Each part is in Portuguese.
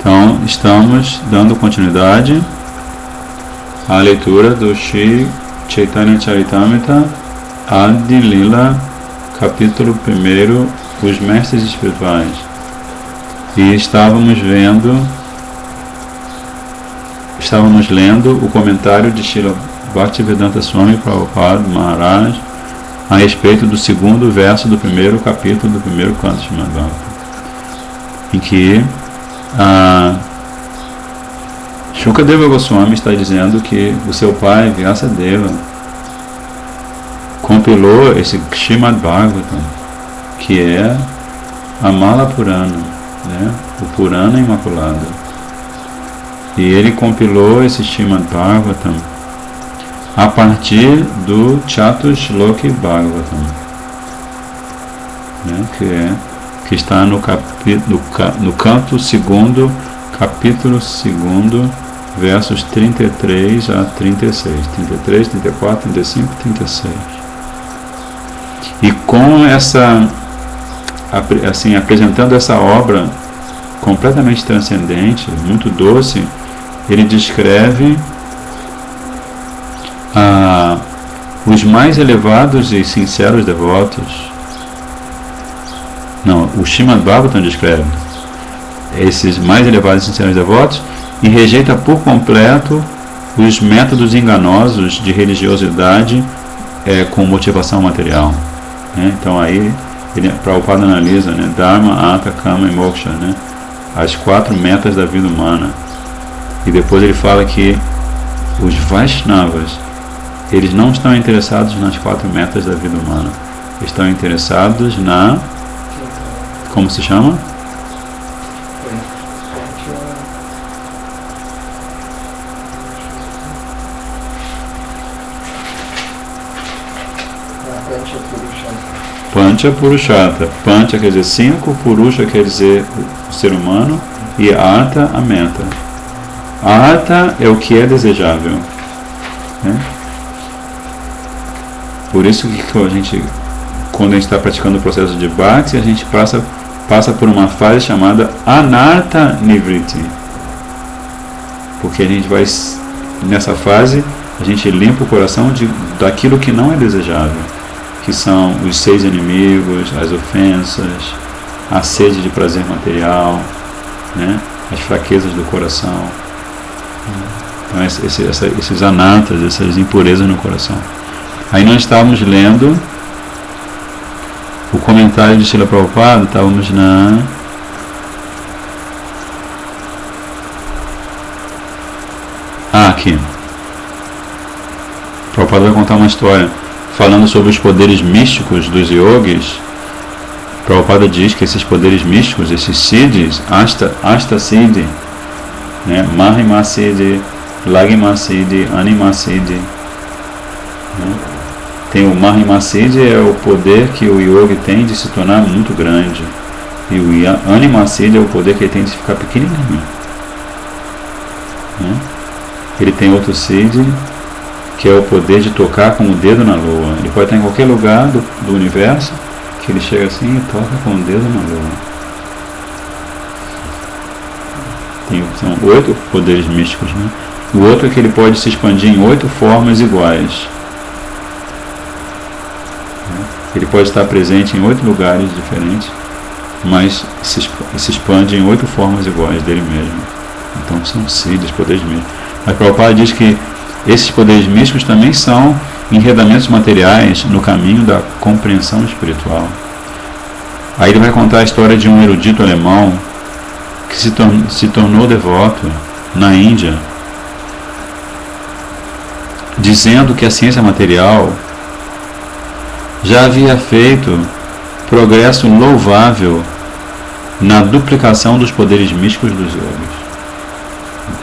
Então, estamos dando continuidade à leitura do Shri Chaitanya Charitamrita Adi Lila, capítulo 1, Os Mestres Espirituais. E estávamos lendo o comentário de Srila Bhaktivedanta Swami Prabhupada Maharaj a respeito do segundo verso do primeiro capítulo do primeiro canto de Srimad Bhagavatam, em que Shukadeva Goswami está dizendo que o seu pai, Vyasadeva, compilou esse Srimad Bhagavatam, que é a Mala Purana, né? O Purana Imaculado. E ele compilou esse Srimad Bhagavatam a partir do Chatusloki Bhagavatam, né? Que está no canto segundo, capítulo 2, versos 33 a 36, 33, 34, 35 e 36. E com essa, assim, apresentando essa obra completamente transcendente, muito doce, ele descreve os mais elevados e sinceros devotos. Não, o Srimad Bhagavatam descreve esses mais elevados e sinceros devotos e rejeita por completo os métodos enganosos de religiosidade com motivação material, né? Então aí Prabhupada analisa, né, Dharma, Artha, Kama e Moksha, né, as 4 metas da vida humana. E depois ele fala que os Vaishnavas, eles não estão interessados nas 4 metas da vida humana, estão interessados na... Como se chama? Pancha Purushata. Pancha quer dizer 5, Purusha quer dizer o ser humano, e Artha, a meta. Artha é o que é desejável, né? Por isso que quando a gente está praticando o processo de Bhakti, a gente passa por uma fase chamada Anartha Nivriti, porque a gente vai, nessa fase, a gente limpa o coração daquilo que não é desejável, que são os 6 inimigos, as ofensas, a sede de prazer material, né, as fraquezas do coração. Então esses anartas, essas impurezas no coração. Aí nós estávamos lendo o comentário de Srila Prabhupada, estávamos aqui. Prabhupada vai contar uma história falando sobre os poderes místicos dos yogis. Prabhupada diz que esses poderes místicos, esses siddhis, Ashta Siddhi, né, Mahima Siddhi, Lagima Siddhi, Anima Siddhi, né? Tem o Mahima Siddhi, é o poder que o yogi tem de se tornar muito grande, e o Anima Siddhi é o poder que ele tem de ficar pequenininho, né? Ele tem outro Siddhi, que é o poder de tocar com o dedo na lua. Ele pode estar em qualquer lugar do universo, que ele chega assim e toca com o dedo na lua. São 8 poderes místicos, né? O outro é que ele pode se expandir em 8 formas iguais. Ele pode estar presente em 8 lugares diferentes, mas se expande em 8 formas iguais dele mesmo. Então são siddhis, poderes místicos. Mas Prabhupada diz que esses poderes místicos também são enredamentos materiais no caminho da compreensão espiritual. Aí ele vai contar a história de um erudito alemão que se tornou devoto na Índia, dizendo que a ciência material já havia feito progresso louvável na duplicação dos poderes místicos dos yogis.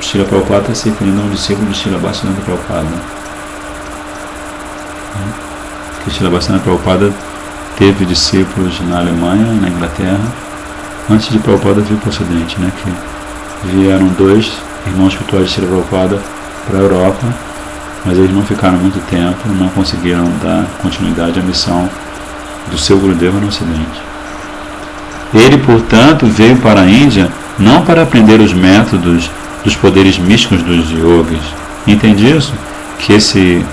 Srila Prabhupada está se referindo a um discípulo de Srila Bhaktivedanta Prabhupada, que Srila Bhaktivedanta Prabhupada teve discípulos na Alemanha e na Inglaterra antes de Prabhupada vir para o Ocidente, né? Que vieram 2 irmãos espirituais de Srila Prabhupada para a Europa, mas eles não ficaram muito tempo, não conseguiram dar continuidade à missão do seu Gurudeva no Ocidente. Ele, portanto, veio para a Índia não para aprender os métodos dos poderes místicos dos yogis. Entende isso? Que esse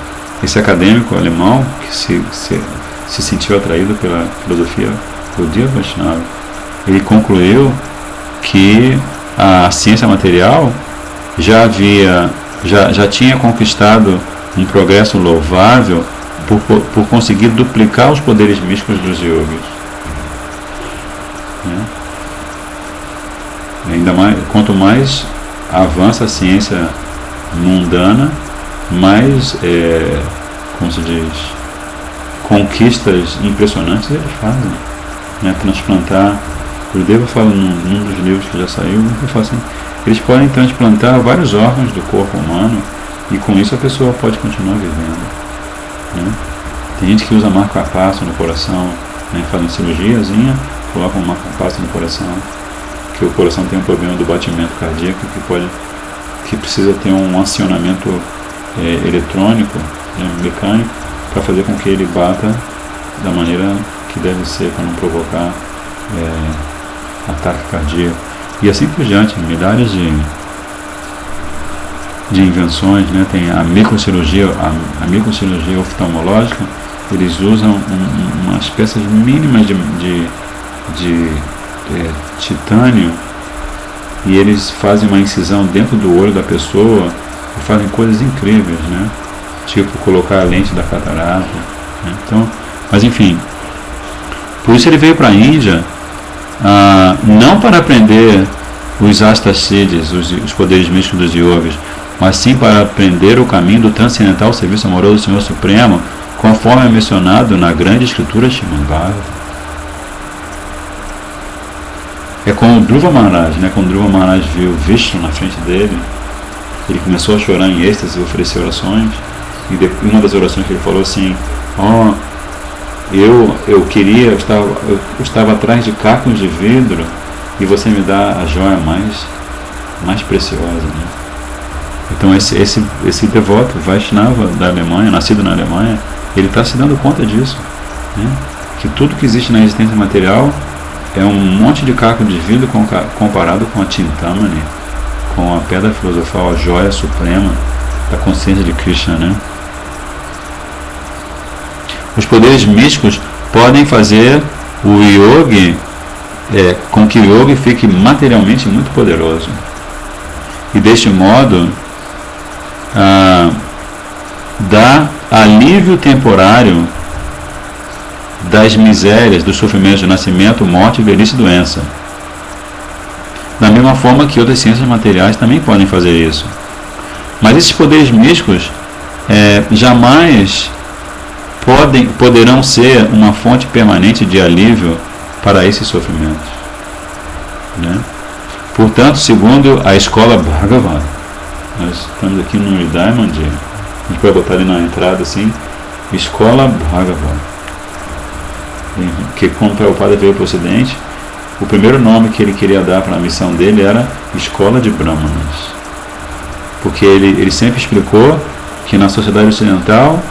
acadêmico alemão que se sentiu atraído pela filosofia Gaudiya Vaishnava, ele concluiu que a ciência material já tinha conquistado um progresso louvável por conseguir duplicar os poderes místicos dos yogis. Ainda mais, quanto mais avança a ciência mundana, mais, como se diz, conquistas impressionantes eles fazem. Transplantar, o Deva fala num dos livros que já saiu, ele fala assim, eles podem transplantar vários órgãos do corpo humano e com isso a pessoa pode continuar vivendo. Tem gente que usa marco-passo no coração, fazem cirurgiazinha, colocam um marco-passo no coração, que o coração tem um problema do batimento cardíaco que precisa ter um acionamento eletrônico, mecânico, para fazer com que ele bata da maneira que deve ser, para não provocar ataque cardíaco. E assim por diante, milhares de invenções, tem a microcirurgia oftalmológica, eles usam umas peças mínimas de titânio e eles fazem uma incisão dentro do olho da pessoa e fazem coisas incríveis, tipo colocar a lente da catarata, Então, mas enfim, por isso ele veio para a Índia, não para aprender os Astasiddhis, os poderes místicos dos yogis, mas sim para aprender o caminho do transcendental serviço amoroso do Senhor Supremo, conforme é mencionado na grande escritura Srimad Bhagavatam. É como o Dhruva Maharaj, quando Dhruva Maharaj viu Vishnu na frente dele, ele começou a chorar em êxtase e oferecer orações, e uma das orações que ele falou assim, eu estava atrás de cacos de vidro e você me dá a joia mais preciosa. Então esse devoto Vaishnava da Alemanha, nascido na Alemanha, ele está se dando conta disso, que tudo que existe na existência material é um monte de caco de vidro comparado com a Chintamani, com a pedra filosofal, a joia suprema da consciência de Krishna. Os poderes místicos podem fazer o yogi, com que o yogi fique materialmente muito poderoso. E deste modo, dá alívio temporário das misérias, dos sofrimentos de nascimento, morte, velhice e doença. Da mesma forma que outras ciências materiais também podem fazer isso. Mas esses poderes místicos jamais poderão ser uma fonte permanente de alívio para esses sofrimentos. Portanto, segundo a escola Bhagavan, nós estamos aqui no Hridaya Mandir, a gente pode botar ali na entrada assim, escola Bhagavan, que quando o Prabhupada veio para o Ocidente, o primeiro nome que ele queria dar para a missão dele era Escola de Brahmanas, porque ele sempre explicou que na sociedade ocidental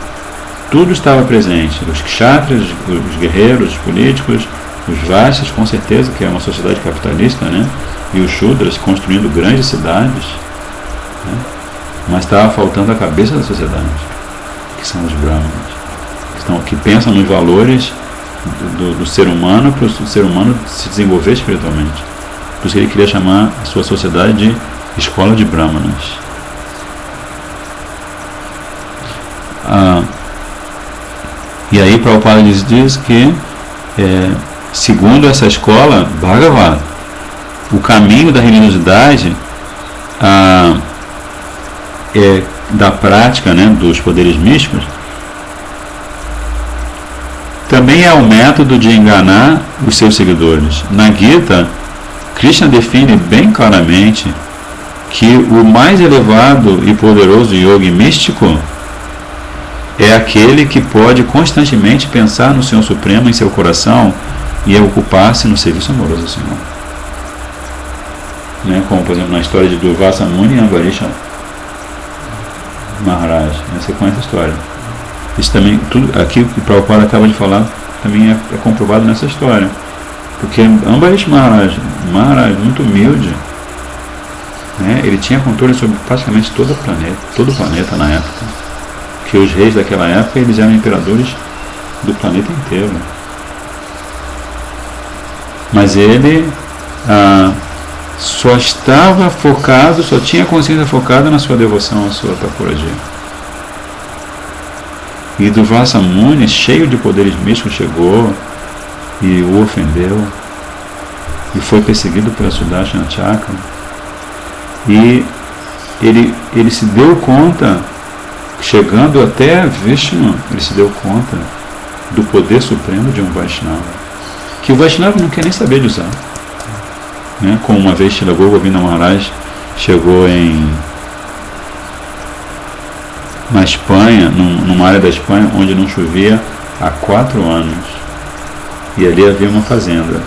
tudo estava presente, os kshatras, os guerreiros, os políticos, os vastas, com certeza, que é uma sociedade capitalista, e os shudras construindo grandes cidades, mas estava faltando a cabeça da sociedade, que são os brahmanas, que pensam nos valores do ser humano, para o ser humano se desenvolver espiritualmente. Por isso que ele queria chamar a sua sociedade de Escola de Brahmanas. E aí Prabhupada diz que, segundo essa escola Bhagavan, o caminho da religiosidade da prática dos poderes místicos também é o método de enganar os seus seguidores. Na Gita, Krishna define bem claramente que o mais elevado e poderoso yogi místico é aquele que pode constantemente pensar no Senhor Supremo em seu coração e ocupar-se no serviço amoroso do Senhor. Como, por exemplo, na história de Durvasa Muni e Ambarish Maharaj. Você conhece a história. Isso também, tudo aquilo que o Prabhupada acaba de falar, também é comprovado nessa história. Porque Ambarish Maharaj, muito humilde, né? Ele tinha controle sobre praticamente todo o planeta na época. Que os reis daquela época eles eram imperadores do planeta inteiro. Mas ele só estava focado, só tinha consciência focada na sua devoção à sua Thakuraji. E Durvasa Muni, cheio de poderes místicos, chegou e o ofendeu e foi perseguido pela Sudarshana Chakra. E ele se deu conta, chegando até Vishnu, ele se deu conta do poder supremo de um Vaishnava, que o Vaishnava não quer nem saber de usar, né? Como uma vez Srila Govinda Maharaj chegou na Espanha, numa área da Espanha onde não chovia há 4 anos, e ali havia uma fazenda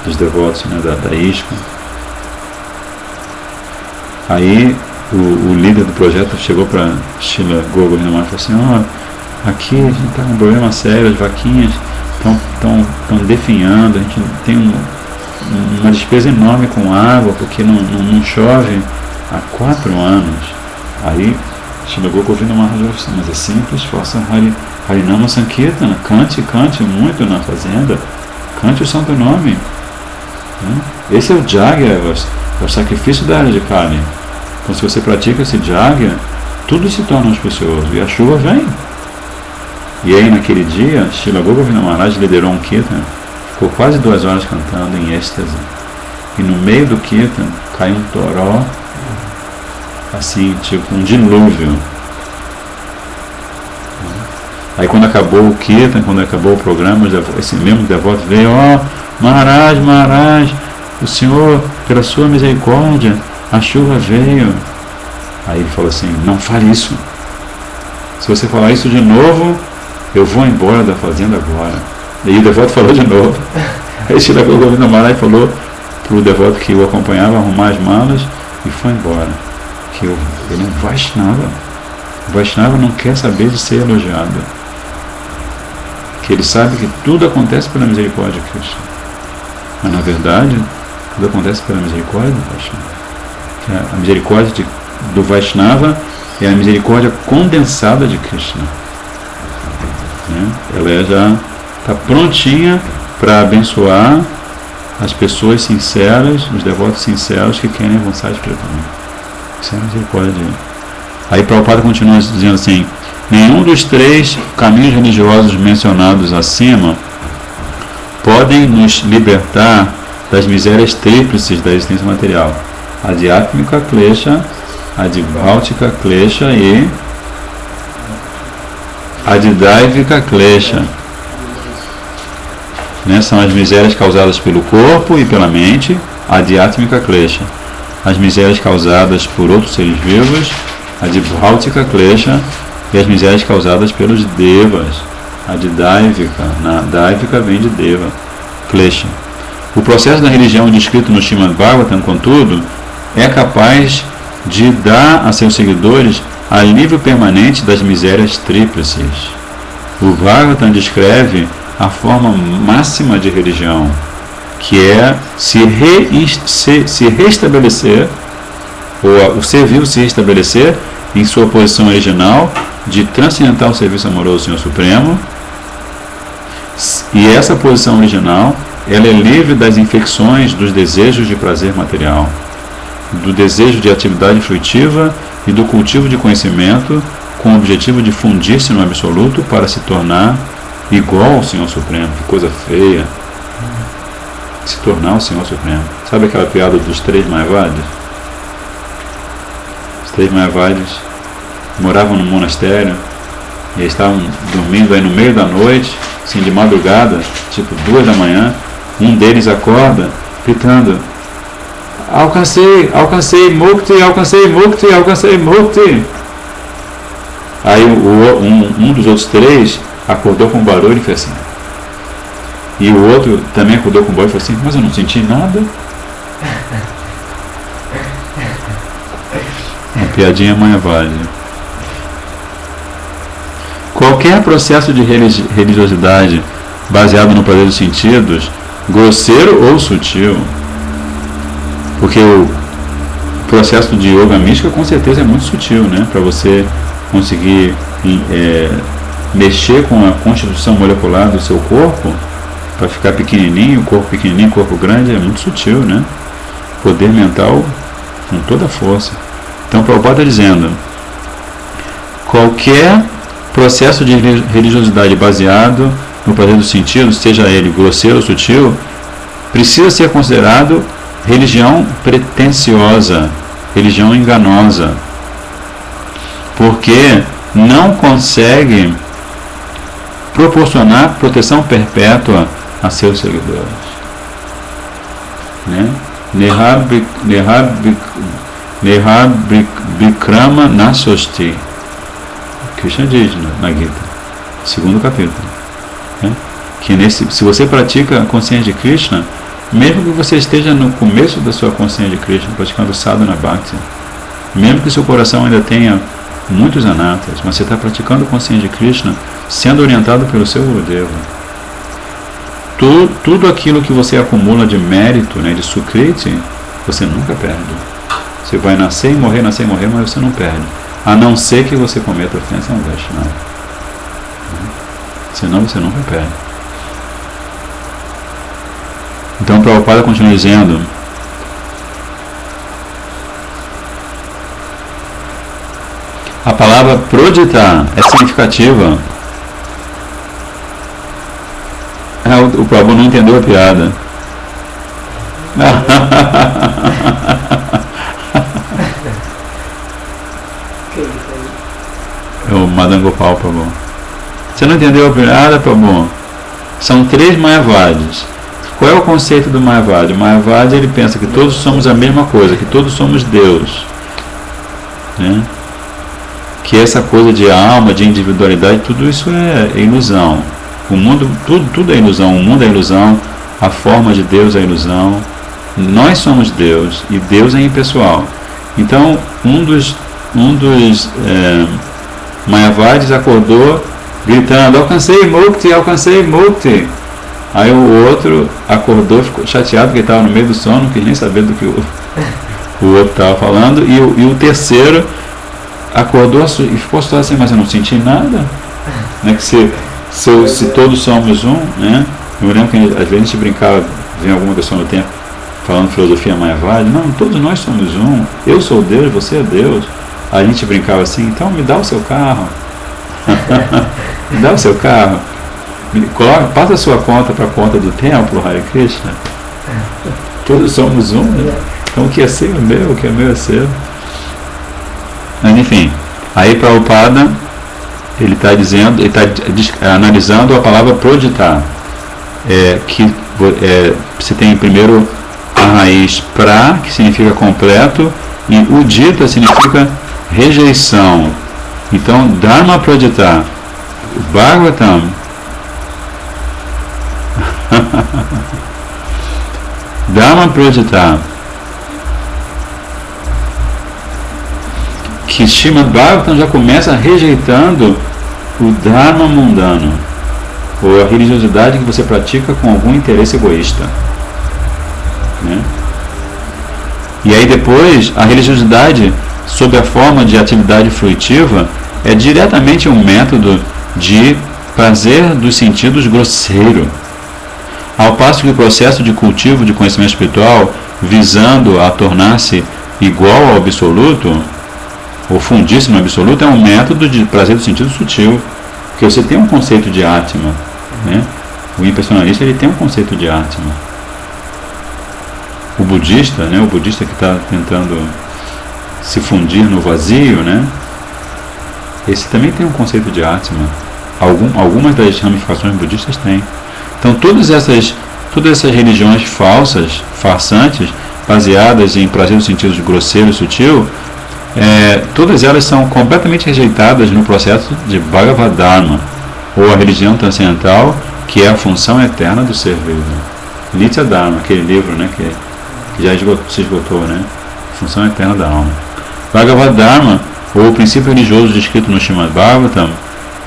dos devotos, né, da ISKCON. Aí o líder do projeto chegou para Srila Govinda Maharaj e falou assim: aqui a gente está com um problema sério, as vaquinhas estão definhando, a gente tem uma despesa enorme com água, porque não chove há 4 anos. Aí Srila Govinda Maharaj falou assim: mas é simples, faça Harinama Sankirtana, cante muito na fazenda, cante o santo nome, né? Esse é o Jagya, é o sacrifício da área de Kali. Então se você pratica esse Jagya, tudo se torna auspicioso e a chuva vem. E aí naquele dia, Srila Govinda Maharaj liderou um Kirtan, ficou quase 2 horas cantando em êxtase. E no meio do Kirtan caiu um toró, assim, tipo um dilúvio. Aí acabou o Kirtan, quando acabou o programa, esse mesmo devoto veio: Maharaj, o Senhor, pela sua misericórdia, a chuva veio. Aí ele falou assim: não fale isso. Se você falar isso de novo, eu vou embora da fazenda agora. E o devoto falou de novo. Aí Srila Govinda Maharaj falou para o devoto que o acompanhava arrumar as malas e foi embora. Que ele é um Vaishnava. O Vaishnava não quer saber de ser elogiado. Que ele sabe que tudo acontece pela misericórdia de Krishna. Mas na verdade, tudo acontece pela misericórdia do Vaishnava. A misericórdia do Vaishnava é a misericórdia condensada de Krishna. Né? Ela já está prontinha para abençoar as pessoas sinceras, os devotos sinceros que querem avançar espiritualmente. Isso é a misericórdia de Deus. Aí Prabhupada continua dizendo assim: nenhum dos 3 caminhos religiosos mencionados acima podem nos libertar das misérias tríplices da existência material: Adhyatmika Klesha, Adibhautika Klesha e Adidaivika Klesha. Né? São as misérias causadas pelo corpo e pela mente, Adhyatmika Klesha. As misérias causadas por outros seres vivos, Adibhautika Klesha, e as misérias causadas pelos devas, Adidaivika. Daivika vem de deva, Klesha. O processo da religião descrito no Srimad Bhagavatam, contudo, é capaz de dar a seus seguidores alívio permanente das misérias tríplices. O Bhagavatam descreve a forma máxima de religião, que é se restabelecer, ou o ser vivo se restabelecer em sua posição original de transcendental serviço amoroso ao Senhor Supremo. E essa posição original, ela é livre das infecções dos desejos de prazer material, do desejo de atividade fruitiva e do cultivo de conhecimento, com o objetivo de fundir-se no absoluto para se tornar igual ao Senhor Supremo. Que coisa feia! Se tornar o Senhor Supremo. Sabe aquela piada dos 3 Mayavadis? Os 3 Mayavadis moravam num monastério e eles estavam dormindo aí no meio da noite, assim, de madrugada, tipo 2 da manhã. Um deles acorda gritando: alcancei Mukti, alcancei Mukti, alcancei Mukti. Aí um dos outros 3 acordou com um barulho e fez assim. E o outro também acordou com um barulho e falou assim: mas eu não senti nada. Uma piadinha Mayavadi. Qualquer processo de religiosidade baseado no prazer dos sentidos, grosseiro ou sutil, porque o processo de yoga mística com certeza é muito sutil, né? Para você conseguir mexer com a constituição molecular do seu corpo, para ficar pequenininho, corpo grande, é muito sutil, né? Poder mental com toda a força. Então, Prabhupada está dizendo: qualquer processo de religiosidade baseado no prazer dos sentidos, seja ele grosseiro ou sutil, precisa ser considerado religião pretensiosa, religião enganosa, porque não consegue proporcionar proteção perpétua a seus seguidores. Né? Nehar Bikrama Nasosti. Krishna diz na Gita, segundo capítulo. Né? Que se você pratica a consciência de Krishna, mesmo que você esteja no começo da sua consciência de Krishna, praticando sadhana bhakti, mesmo que seu coração ainda tenha muitos anatas, mas você está praticando a consciência de Krishna, sendo orientado pelo seu Gurudeva, tudo aquilo que você acumula de mérito, né, de sukriti, você nunca perde. Você vai nascer e morrer, mas você não perde, a não ser que você cometa ofensa a um Vaishnava. Senão você nunca perde. Então Prabhupada continua dizendo: a palavra prodita é significativa. O Prabhu não entendeu a piada. É o Madan Gopal, Prabhu. Você não entendeu a piada, Prabhu? São 3 Mayavadis. Qual é o conceito do Mayavadi? O Mayavadi, ele pensa que todos somos a mesma coisa, que todos somos Deus, né? Que essa coisa de alma, de individualidade, tudo isso é ilusão. O mundo, tudo é ilusão. O mundo é ilusão, a forma de Deus é ilusão. Nós somos Deus e Deus é impessoal. Então, um dos Mayavadis acordou gritando: alcancei Mukti, alcancei Mukti. Aí o outro acordou, ficou chateado porque estava no meio do sono, não quis nem saber do que o outro estava falando, e o terceiro acordou e ficou só assim: mas eu não senti nada, né? Que se todos somos um, né? Eu me lembro que às vezes a gente brincava, vem alguma pessoa no tempo falando filosofia Mayavadi: não, todos nós somos um, eu sou Deus, você é Deus. A gente brincava assim: então me dá o seu carro, me dá o seu carro, passa a sua conta para a conta do templo, Hare Krishna. Todos somos um, né? Então o que é seu é meu, o que é meu é seu. Mas enfim, aí Prabhupada, ele está dizendo, ele está analisando a palavra proditar, que você tem primeiro a raiz pra, que significa completo, e udita significa rejeição. Então, Dharma proditar, Bhagavatam, Dharma proditar, que Srimad Bhagavatam já começa rejeitando o Dharma mundano, ou a religiosidade que você pratica com algum interesse egoísta, né? E aí depois, a religiosidade sob a forma de atividade fruitiva é diretamente um método de prazer dos sentidos grosseiro, ao passo que o processo de cultivo de conhecimento espiritual, visando a tornar-se igual ao absoluto, ou fundir-se no absoluto, é um método de prazer do sentido sutil, porque você tem um conceito de Atma, né? O impersonalista, ele tem um conceito de Atma. O budista, né? O budista que está tentando se fundir no vazio, né? Esse também tem um conceito de Atma. Algumas das ramificações budistas têm. Então todas essas religiões falsas, farsantes, baseadas em prazer dos sentidos grosseiro e sutil, todas elas são completamente rejeitadas no processo de Bhagavad Dharma, ou a religião transcendental, que é a função eterna do ser vivo. Nitya Dharma, aquele livro, né, que já se esgotou, né? Função eterna da alma. Bhagavad Dharma, ou o princípio religioso descrito no Srimad Bhagavatam,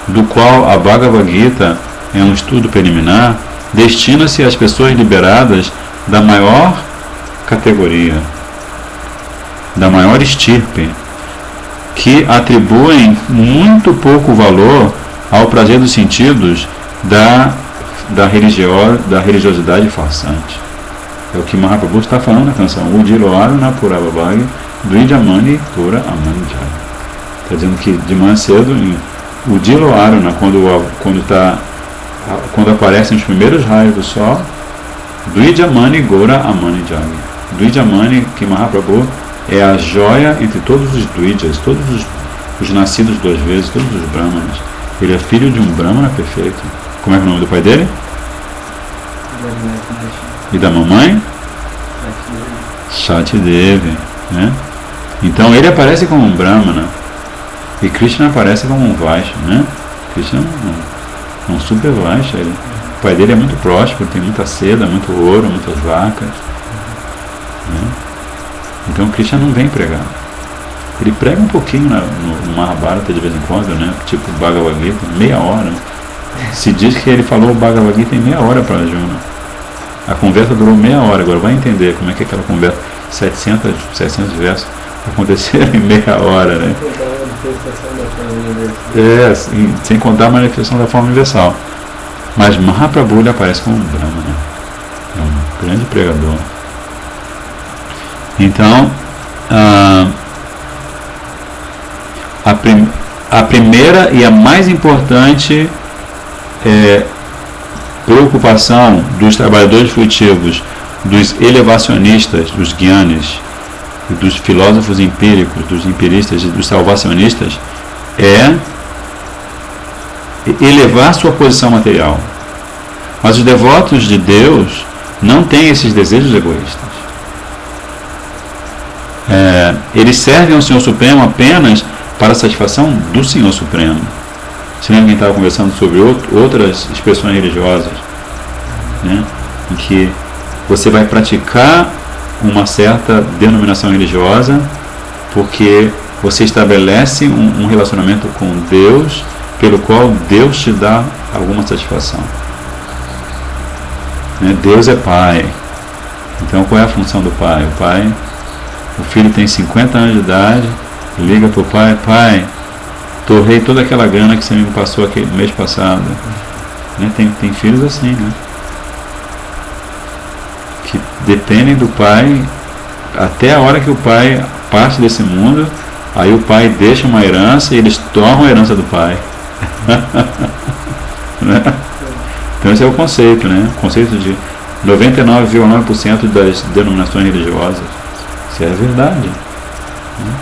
do qual a Bhagavad Gita é um estudo preliminar, destina-se às pessoas liberadas da maior categoria. da maior estirpe, que atribuem muito pouco valor ao prazer dos sentidos da religiosidade farsante. É o que Mahaprabhu está falando na canção Udiloaru na Purabhavagi Dvijamani Pura Amanjaya. Está dizendo que de manhã cedo, em Udiloaru, quando aparecem os primeiros raios do sol, Dvijamani Gora Amanjaya. Dvijamani, que Mahaprabhu é a joia entre todos os Dvijas, todos os nascidos duas vezes, todos os Brahmanas. Ele é filho de um Brahmana perfeito. Como é o nome do pai dele? E da mamãe? Shatidevi, né? Então ele aparece como um Brahmana e Krishna aparece como um Vaishya, né? Krishna é um super Vaishya. O pai dele é muito próspero, tem muita seda, muito ouro, muitas vacas, né? Então Krishna não vem pregar. Ele prega um pouquinho no Mahabharata de vez em quando, né? Tipo Bhagavad Gita, meia hora. Se diz que ele falou o Bhagavad Gita em meia hora para Arjuna. A conversa durou meia hora. Agora vai entender como é que aquela conversa, 700 versos, aconteceram em meia hora, né? Sem contar a manifestação da forma universal. Mas Mahaprabhu ele aparece como um Brahmana, é um grande pregador. Então, a primeira e a mais importante preocupação dos trabalhadores frutivos, dos elevacionistas, dos gyanis, dos filósofos empíricos, dos empiristas e dos salvacionistas é elevar sua posição material. Mas os devotos de Deus não têm esses desejos egoístas. Eles servem ao Senhor Supremo apenas para a satisfação do Senhor Supremo. Se lembra quem estava conversando sobre outras expressões religiosas, né? Em que você vai praticar uma certa denominação religiosa porque você estabelece um relacionamento com Deus pelo qual Deus te dá alguma satisfação, né? Deus é Pai. Então qual é a função do Pai? O filho tem 50 anos de idade, liga para o pai: pai, torrei toda aquela grana que você me passou aquele mês passado, né? Tem filhos assim, né? Que dependem do pai até a hora que o pai parte desse mundo. Aí o pai deixa uma herança e eles tomam a herança do pai. Né? Então esse é o conceito, né? O conceito de 99,9% das denominações religiosas. Isso é a verdade, né?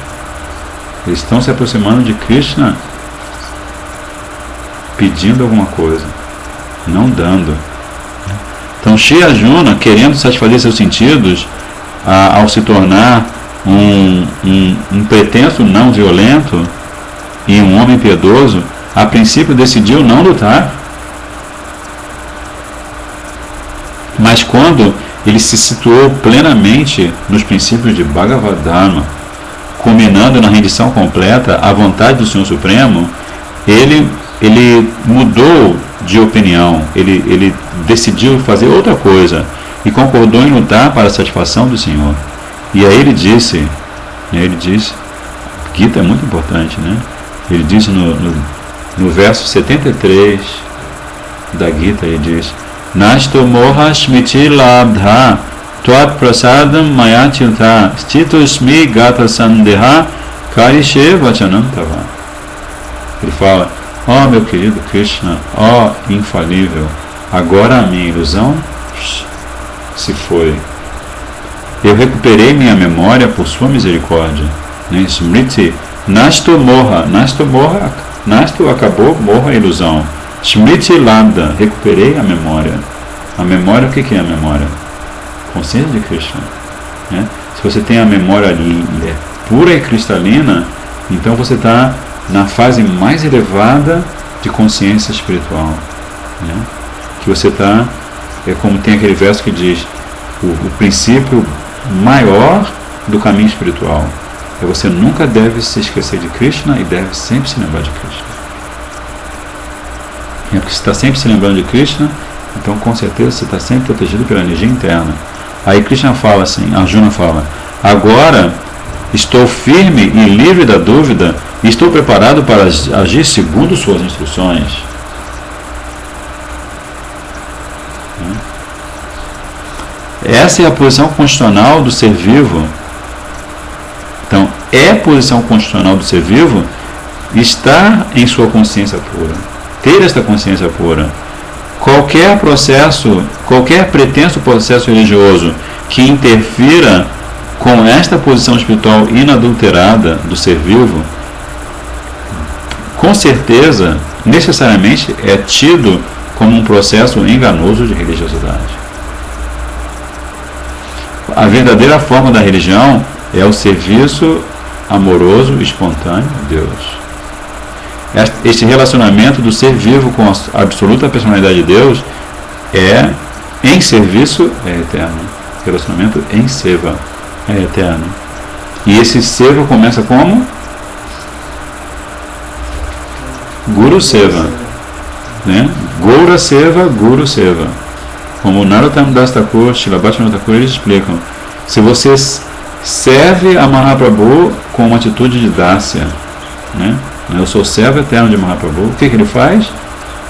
Eles estão se aproximando de Krishna pedindo alguma coisa, não dando. Então Shri Arjuna, querendo satisfazer seus sentidos, ao se tornar um pretenso não violento e um homem piedoso, a princípio decidiu não lutar. Mas quando ele se situou plenamente nos princípios de Bhagavad Dharma, culminando na rendição completa à vontade do Senhor Supremo, ele mudou de opinião, ele decidiu fazer outra coisa e concordou em lutar para a satisfação do Senhor. E aí ele disse, Gita é muito importante, né? Ele disse no verso 73 da Gita, ele diz: Nasto moha smiti labdha Tvat prasadam mayachilta stitosmi gata sandeha karishe vachanam tava. Ele fala: ó meu querido Krishna, ó infalível, agora a minha ilusão se foi. Eu recuperei minha memória por sua misericórdia. Smriti, nasto moha, nasto acabou, morra a ilusão. Smriti labda, recuperei a memória. A memória, o que é a memória? Consciência de Krishna, né? Se você tem a memória pura e cristalina, então você está na fase mais elevada de consciência espiritual, né? Que você está, como tem aquele verso que diz, o princípio maior do caminho espiritual é você nunca deve se esquecer de Krishna e deve sempre se lembrar de Krishna. É porque você está sempre se lembrando de Krishna, então com certeza você está sempre protegido pela energia interna. Aí Krishna fala assim, Arjuna fala: agora Estou firme e livre da dúvida e estou preparado para agir segundo suas instruções. Essa é a posição constitucional do ser vivo. Então, é a posição constitucional do ser vivo estar em sua consciência pura, ter esta consciência pura. Qualquer processo, qualquer pretenso processo religioso que interfira com esta posição espiritual inadulterada do ser vivo, com certeza, necessariamente é tido como um processo enganoso de religiosidade. A verdadeira forma da religião é o serviço amoroso e espontâneo a Deus. Este relacionamento do ser vivo com a absoluta personalidade de Deus é em serviço, é eterno. Relacionamento em seva é eterno. E esse seva começa como? Guru Seva, né? Goura Seva, Guru Seva. Como Narottam Das Thakur, Srila Bhaktivinoda Thakur, eles explicam: se você serve a Mahaprabhu com uma atitude de dácia, né? Eu sou servo eterno de Mahaprabhu, o que ele faz?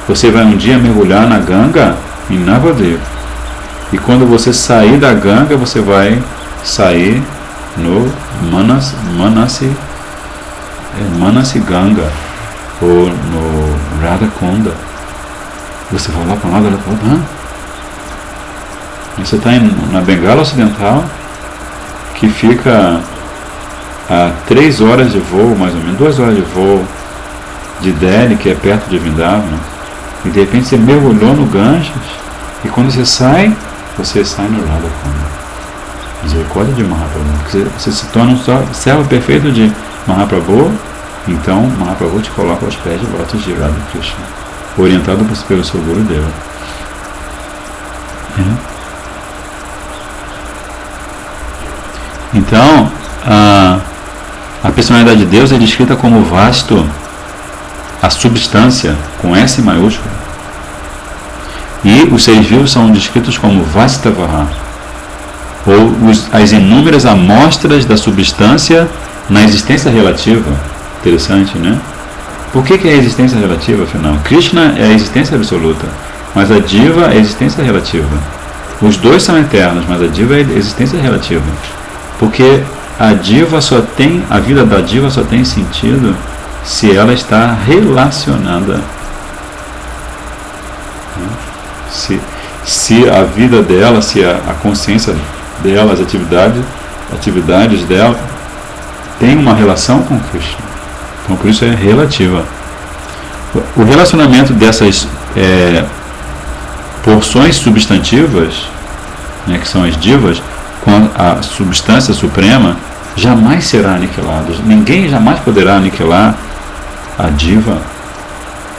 Você vai um dia mergulhar na Ganga em Navadvip, e quando você sair da Ganga, você vai sair no Manasi Ganga, ou no Radha Kunda. Você vai lá para um lado, olha para o outro. Você está na Bengala Ocidental, que fica a 3 horas de voo, mais ou menos, 2 horas de voo de Delhi, que é perto de Vrindavan, e de repente você mergulhou no Ganges, e quando você sai no Radha Kunda. Misericórdia de Mahaprabhu. Você se torna um servo perfeito de Mahaprabhu, então Mahaprabhu te coloca aos pés de lotos de Radha Krishna, orientado pelo seu Guru Deva. Então, a personalidade de Deus é descrita como vasto, a substância, com S maiúsculo. E os seres vivos são descritos como Vastavaha, ou as inúmeras amostras da substância na existência relativa. Interessante, né? Por que é a existência relativa, afinal? Krishna é a existência absoluta, mas a Diva é a existência relativa. Os dois são eternos, mas a Diva é a existência relativa. Porque a vida da Diva só tem sentido se ela está relacionada. Se a vida dela, se a consciência dela, as atividades dela tem uma relação com Krishna. Então por isso é relativa. O relacionamento dessas porções substantivas, né, que são as divas, com a substância suprema, jamais será aniquilado. Ninguém jamais poderá aniquilar a diva,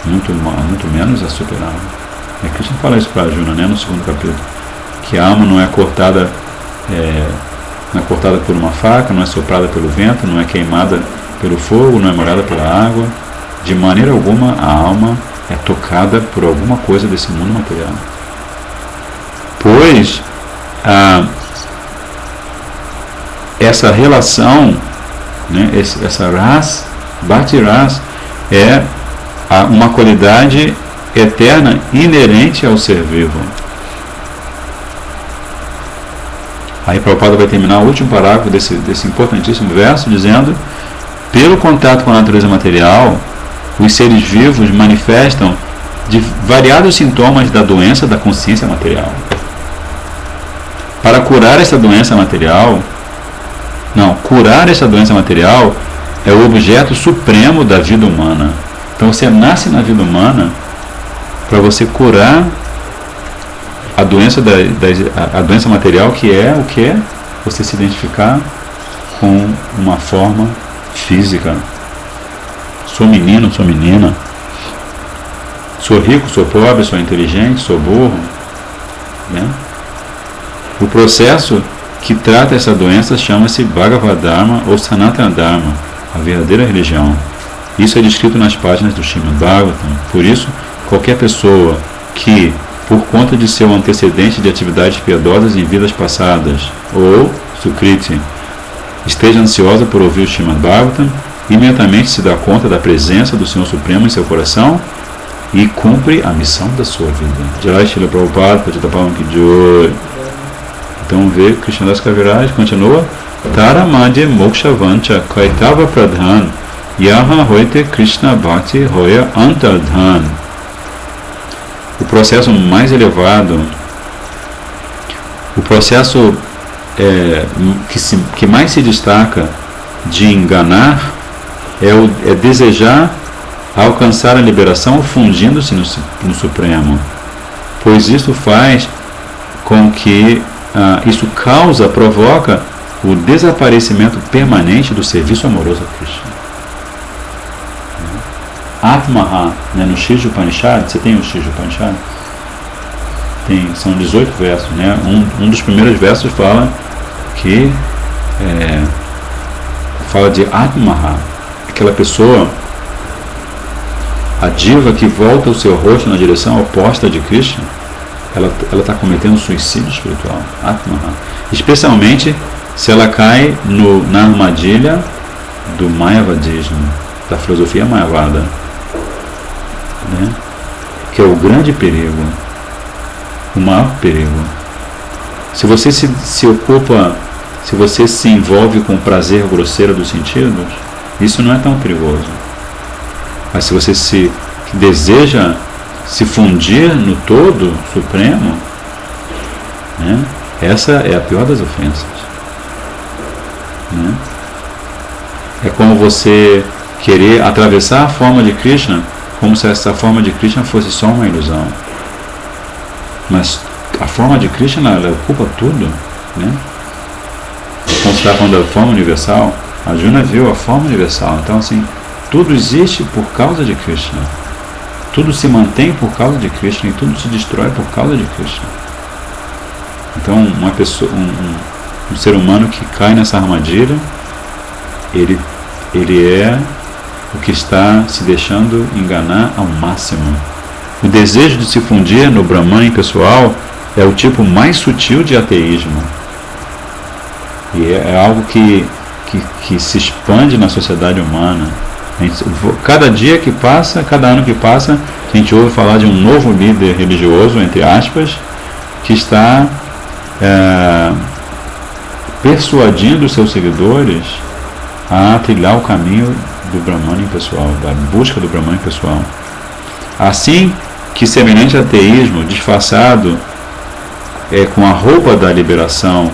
muito menos a superar. Krishna fala isso para Arjuna, né, no 2º capítulo, que a alma não é cortada por uma faca, não é soprada pelo vento, não é queimada pelo fogo, não é molhada pela água. De maneira alguma a alma é tocada por alguma coisa desse mundo material. Pois essa relação, né, essa ras, Bhakti Ras, é uma qualidade eterna inerente ao ser vivo. Aí Prabhupada vai terminar o último parágrafo desse importantíssimo verso dizendo: pelo contato com a natureza material, os seres vivos manifestam de variados sintomas da doença da consciência material. Para curar essa doença material, é o objeto supremo da vida humana. Então você nasce na vida humana para você curar a doença a doença material, que é o que? Você se identificar com uma forma física. Sou menino, sou menina. Sou rico, sou pobre, sou inteligente, sou burro. Né? O processo que trata essa doença chama-se Bhagavad Dharma ou Sanatana Dharma, a verdadeira religião. Isso é descrito nas páginas do Srimad Bhagavatam. Por isso, qualquer pessoa que, por conta de seu antecedente de atividades piedosas em vidas passadas, ou Sukriti, esteja ansiosa por ouvir o Srimad Bhagavatam, imediatamente se dá conta da presença do Senhor Supremo em seu coração e cumpre a missão da sua vida. Jai Srila Prabhupada, Patitapavam Ki Jai. Então vê, Krishnadas Kaviraj continua: Tara Madhya Moksha Vancha Kaitava Pradhan Yaha Hoite Krishna Bhakti Hoya Antardhan. O processo mais elevado, o processo que mais se destaca de enganar é desejar alcançar a liberação fundindo-se no Supremo, pois isso faz com que isso provoca o desaparecimento permanente do serviço amoroso a Krishna. Atmaha, né, no Shija Upanishad, você tem o Shija Upanishad? São 18 versos, né? Um dos primeiros versos fala de Atmaha, aquela pessoa, a diva que volta o seu rosto na direção oposta de Krishna, ela está cometendo suicídio espiritual. Atmaha. Especialmente se ela cai na armadilha do Mayavadismo, da filosofia Mayavada, né? Que é o grande perigo, o maior perigo. Se você se você se envolve com o prazer grosseiro dos sentidos, isso não é tão perigoso. Mas se você deseja se fundir no todo supremo, né, essa é a pior das ofensas. Né? É como você querer atravessar a forma de Krishna como se essa forma de Krishna fosse só uma ilusão. Mas a forma de Krishna, ela ocupa tudo. Né? Então você está falando da forma universal, a Arjuna viu a forma universal. Então assim, tudo existe por causa de Krishna. Tudo se mantém por causa de Krishna e tudo se destrói por causa de Krishna. Então uma pessoa, um ser humano que cai nessa armadilha, ele é o que está se deixando enganar ao máximo. O desejo de se fundir no Brahman impessoal é o tipo mais sutil de ateísmo. E é algo que se expande na sociedade humana. Cada dia que passa, cada ano que passa, a gente ouve falar de um novo líder religioso, entre aspas, que está persuadindo os seus seguidores a trilhar o caminho do Brahman impessoal, da busca do Brahman impessoal. Assim que semelhante ateísmo disfarçado com a roupa da liberação,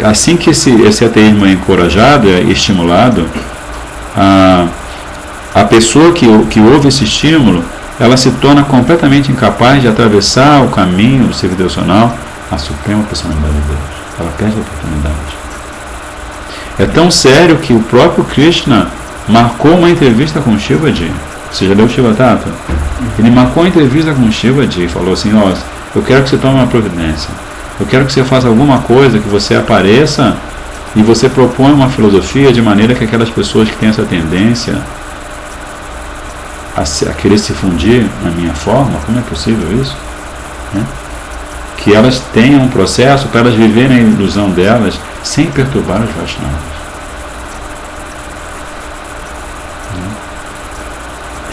assim que esse ateísmo é encorajado, é estimulado, a pessoa que ouve esse estímulo, ela se torna completamente incapaz de atravessar o caminho do serviço devocional à suprema personalidade de Deus. Ela perde a oportunidade. É tão sério que o próprio Krishna marcou uma entrevista com Shivaji. Você já leu Shiva Tata? Ele marcou uma entrevista com Shivaji e falou assim: eu quero que você tome uma providência. Eu quero que você faça alguma coisa, que você apareça e você propõe uma filosofia de maneira que aquelas pessoas que têm essa tendência a querer se fundir na minha forma, como é possível isso? Né? Que elas tenham um processo para elas viverem a ilusão delas sem perturbar os Vaishnavas.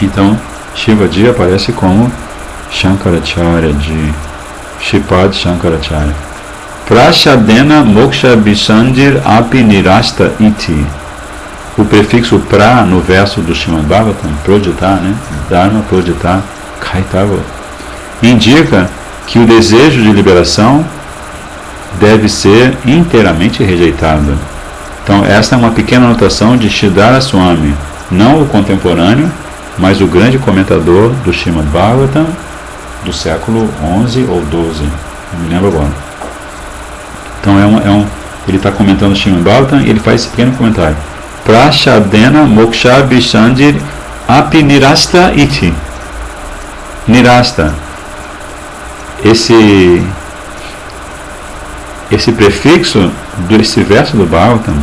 Então, Shivaji aparece como Shankaracharya de Shripad Shankaracharya. Prashadena moksha bisandir api nirasta iti. O prefixo pra no verso do Srimad Bhagavatam, proditar, né? Dharma proditar kaitava, indica que o desejo de liberação deve ser inteiramente rejeitado. Então esta é uma pequena anotação de Sridhara Swami, não o contemporâneo, mas o grande comentador do Srimad Bhagavatam do século 11 ou 12, não me lembro agora. Então ele está comentando o Srimad Bhagavatam e ele faz esse pequeno comentário: Prashadena moksha bishandir api nirasta iti. Nirasta. Esse prefixo desse verso do Bhagavatam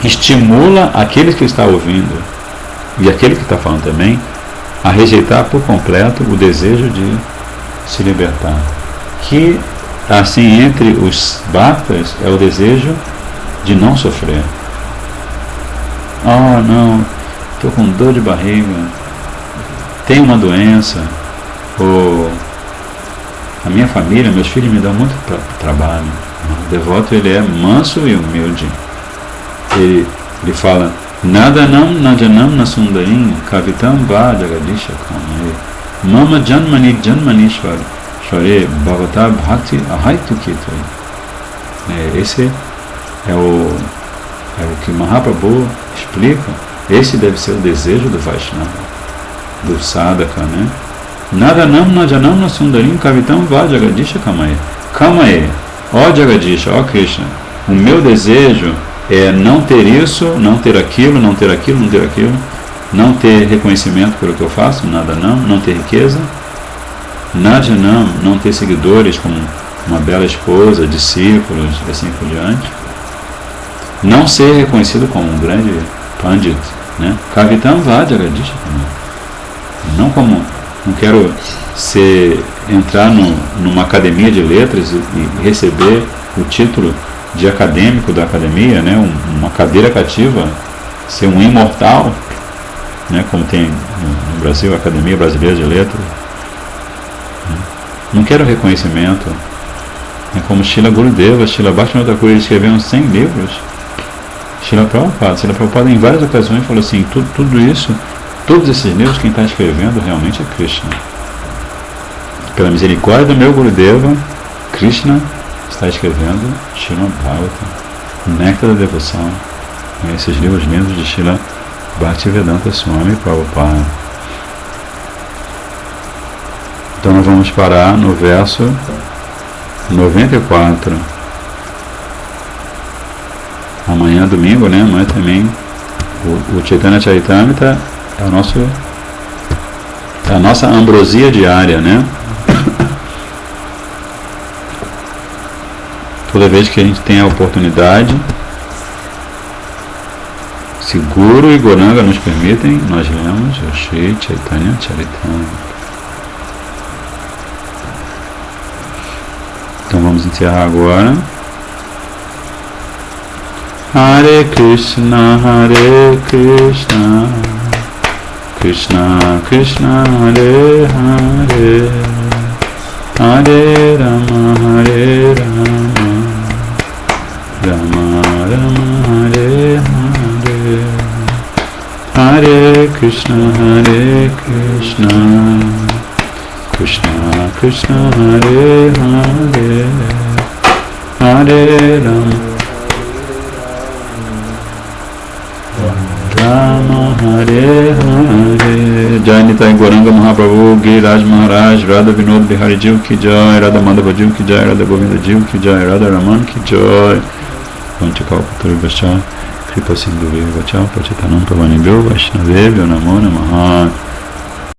estimula aquele que está ouvindo e aquele que está falando também a rejeitar por completo o desejo de se libertar, que assim, entre os bhaktas, é o desejo de não sofrer. Oh, não, estou com dor de barriga, tenho uma doença, ou a minha família, meus filhos me dão muito trabalho. O devoto, ele é manso e humilde. Ele fala, Nadanam najanam nasundarim kavitam va jagadisha kamae mama janmani janmanishwar shore bhavata bhakti ahaitu kitoi. Esse é o que Mahaprabhu explica. Esse deve ser o desejo do Vaishnava, do sadhaka, né? Nadanam najanam nasundarim kavitam va jagadisha kamae. Kamae, ó Jagadisha, ó Krishna, o meu desejo é não ter isso, não ter aquilo, não ter aquilo, não ter aquilo, não ter reconhecimento pelo que eu faço, nada não ter riqueza, nada não ter seguidores como uma bela esposa, discípulos e assim por diante, não ser reconhecido como um grande pandit, né? Kavitam Vajagadisha, não quero entrar numa academia de letras e receber o título de acadêmico da academia, né, uma cadeira cativa, ser um imortal, né, como tem no Brasil, a Academia Brasileira de Letras. Não quero reconhecimento. É como Srila Gurudeva, Srila Bhaktivinoda Thakur escreveram 100 livros. Srila Prabhupada em várias ocasiões falou assim, tudo isso, todos esses livros, quem está escrevendo realmente é Krishna. Pela misericórdia do meu Gurudeva, Krishna está escrevendo Srimad Bhagavatam, o Néctar da Devoção, esses livros lindos de Srila Bhaktivedanta Swami Prabhupada. Então nós vamos parar no verso 94. Amanhã, domingo, né? Amanhã também o Chaitanya Charitamrita é a nossa ambrosia diária, né? Toda vez que a gente tem a oportunidade, se Guru e Gauranga nos permitem, nós lemos o Shri Chaitanya Charitamrita. Então vamos encerrar agora. Hare Krishna, Krishna Krishna, Hare Hare, Hare Rama, Rama Rama, Hare Hare, Hare Krishna, Krishna Krishna, Hare Hare, Hare Rama, Rama Hare Hare. Jai Nitai Gauranga Mahaprabhu, Giriraj Maharaj, Radha Vinod Bihari Jiv Ki Jai, Radha Madhava Jiv Ki Jai, Radha Govinda Jiv Ki Jai, Radha Raman Ki Jai. Vanchakalpatari Vacha, Kripa Sindhu Vacha, Pachitanam Pavanibhyo, Vaishnavebhyo Namo Namaha.